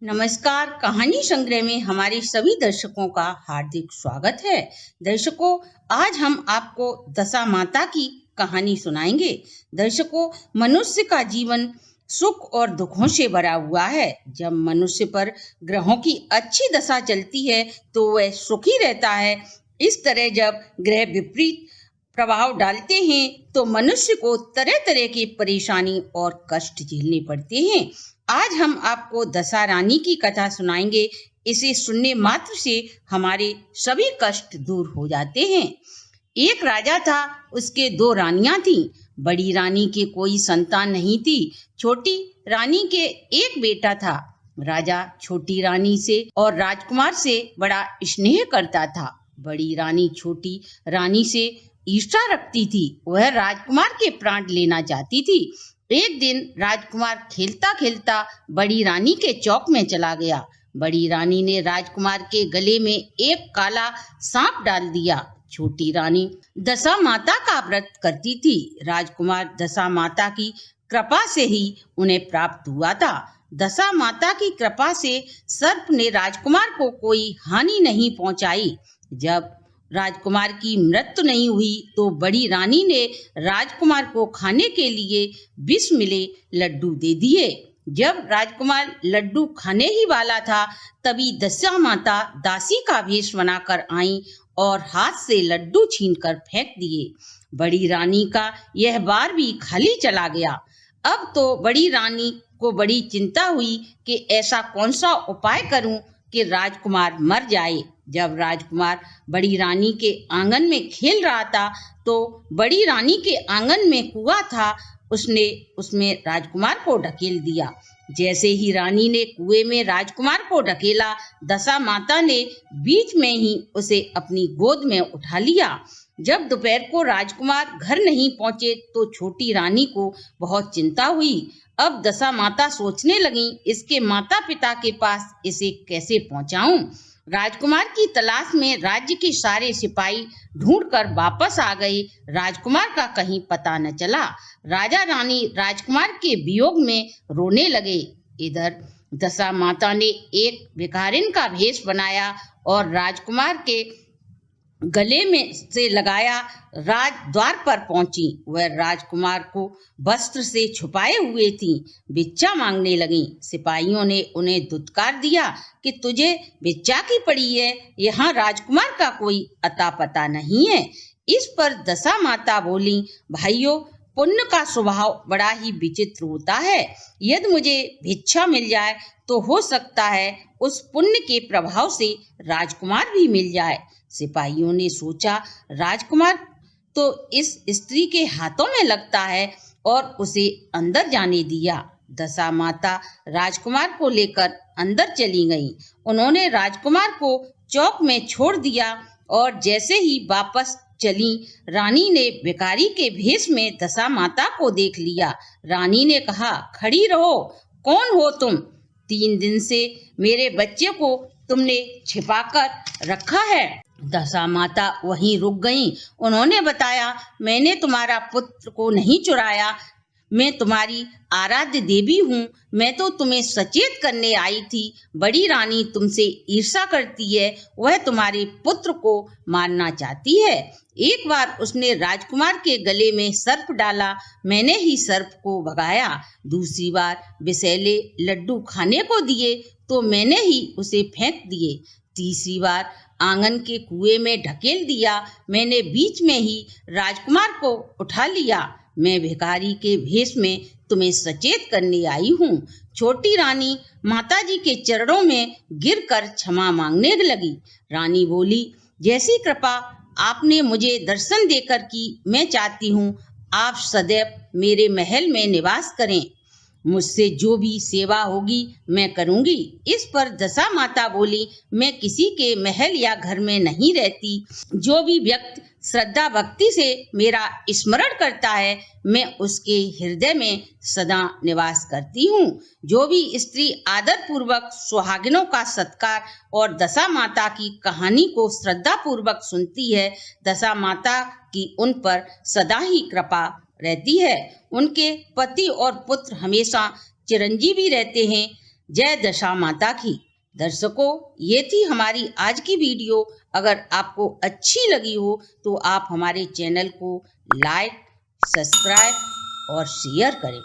नमस्कार। कहानी संग्रह में हमारे सभी दर्शकों का हार्दिक स्वागत है। दर्शकों, आज हम आपको दशा माता की कहानी सुनाएंगे। दर्शकों, मनुष्य का जीवन सुख और दुखों से भरा हुआ है। जब मनुष्य पर ग्रहों की अच्छी दशा चलती है तो वह सुखी रहता है। इस तरह जब ग्रह विपरीत प्रभाव डालते हैं तो मनुष्य को तरह तरह की परेशानी और कष्ट झेलने पड़ते हैं। आज हम आपको दशा रानी की कथा सुनाएंगे। इसे सुनने मात्र से हमारे सभी कष्ट दूर हो जाते हैं। एक राजा था, उसके दो रानियां थीं। बड़ी रानी के कोई संतान नहीं थी। छोटी रानी के एक बेटा था। राजा छोटी रानी से और राजकुमार से बड़ा स्नेह करता था। बड़ी रानी छोटी रानी से ईर्ष्या रखती थी। वह राजकुमार के प्राण लेना चाहती थी। एक दिन राजकुमार खेलता खेलता बड़ी रानी के चौक में चला गया। बड़ी रानी ने राजकुमार के गले में एक काला सांप डाल दिया। छोटी रानी दशा माता का व्रत करती थी। राजकुमार दशा माता की कृपा से ही उन्हें प्राप्त हुआ था। दशा माता की कृपा से सर्प ने राजकुमार को कोई हानि नहीं पहुंचाई। जब राजकुमार की मृत्यु नहीं हुई तो बड़ी रानी ने राजकुमार को खाने के लिए विष मिले लड्डू दे दिए। जब राजकुमार लड्डू खाने ही वाला था तभी दशा माता दासी का वेश बनाकर आई और हाथ से लड्डू छीनकर फेंक दिए। बड़ी रानी का यह बार भी खाली चला गया। अब तो बड़ी रानी को बड़ी चिंता हुई कि ऐसा कौन सा उपाय करूं कि राजकुमार मर जाए। जब राजकुमार बड़ी रानी के आंगन में खेल रहा था तो बड़ी रानी के आंगन में कुआं था। उसने उसमें राजकुमार को ढकेल दिया। जैसे ही रानी ने कुएं में राजकुमार को ढकेला, दशा माता ने बीच में ही उसे अपनी गोद में उठा लिया। जब दोपहर को राजकुमार घर नहीं पहुंचे तो छोटी रानी को बहुत चिंता हुई। अब दशा माता सोचने लगी, इसके माता पिता के पास इसे कैसे पहुंचाऊं। राजकुमार की तलाश में राज्य के सारे सिपाही ढूंढकर वापस आ गए। राजकुमार का कहीं पता न चला। राजा रानी राजकुमार के वियोग में रोने लगे। इधर दशा माता ने एक भिखारिन का भेष बनाया और राजकुमार के गले में से लगाया राज द्वार पर पहुंची। वह राजकुमार को वस्त्र से छुपाए हुए थी। भिक्षा मांगने लगी। सिपाहियों ने उन्हें धुतकार दिया कि तुझे भिक्षा की पड़ी है, यहाँ राजकुमार का कोई अता पता नहीं है। इस पर दशा माता बोली, भाइयों, पुण्य का स्वभाव बड़ा ही विचित्र होता है। यदि मुझे भिक्षा मिल जाए तो हो सकता है उस पुण्य के प्रभाव से राजकुमार भी मिल जाए। सिपाहियों ने सोचा, राजकुमार तो इस स्त्री के हाथों में लगता है, और उसे अंदर जाने दिया। दशा माता राजकुमार को लेकर अंदर चली गईं। उन्होंने राजकुमार को चौक में छोड़ दिया और जैसे ही वापस चली, रानी ने भिखारी के भेष में दशा माता को देख लिया। रानी ने कहा, खड़ी रहो, कौन हो तुम? 3 दिन से मेरे बच्चे को तुमने छिपाकर रखा है। दशा माता वहीं रुक गईं। उन्होंने बताया, मैंने तुम्हारा पुत्र को नहीं चुराया, मैं तुम्हारी आराध्य देवी हूँ। मैं तो तुम्हें सचेत करने आई थी। बड़ी रानी तुमसे ईर्ष्या करती है, वह तुम्हारे पुत्र को मारना चाहती है। एक बार उसने राजकुमार के गले में सर्प डाला, मैंने ही सर्प को भगाया। दूसरी बार विषैले लड्डू खाने को दिए तो मैंने ही उसे फेंक दिए। तीसरी बार आंगन के कुएं में ढकेल दिया, मैंने बीच में ही राजकुमार को उठा लिया। मैं भिखारी के भेष में तुम्हें सचेत करने आई हूँ। छोटी रानी माताजी के चरणों में गिरकर क्षमा मांगने लगी। रानी बोली, जैसी कृपा आपने मुझे दर्शन देकर की, मैं चाहती हूँ आप सदैव मेरे महल में निवास करें। मुझसे जो भी सेवा होगी मैं करूंगी। इस पर दशा माता बोली, मैं किसी के महल या घर में नहीं रहती। जो भी व्यक्ति श्रद्धा भक्ति से मेरा स्मरण करता है, मैं उसके हृदय में सदा निवास करती हूँ। जो भी स्त्री आदर पूर्वक सुहागिनों का सत्कार और दशा माता की कहानी को श्रद्धा पूर्वक सुनती है, दशा माता की उन पर सदा ही कृपा रहती है। उनके पति और पुत्र हमेशा चिरंजीवी रहते हैं। जय दशा माता की। दर्शकों, ये थी हमारी आज की वीडियो। अगर आपको अच्छी लगी हो तो आप हमारे चैनल को लाइक, सब्सक्राइब और शेयर करें।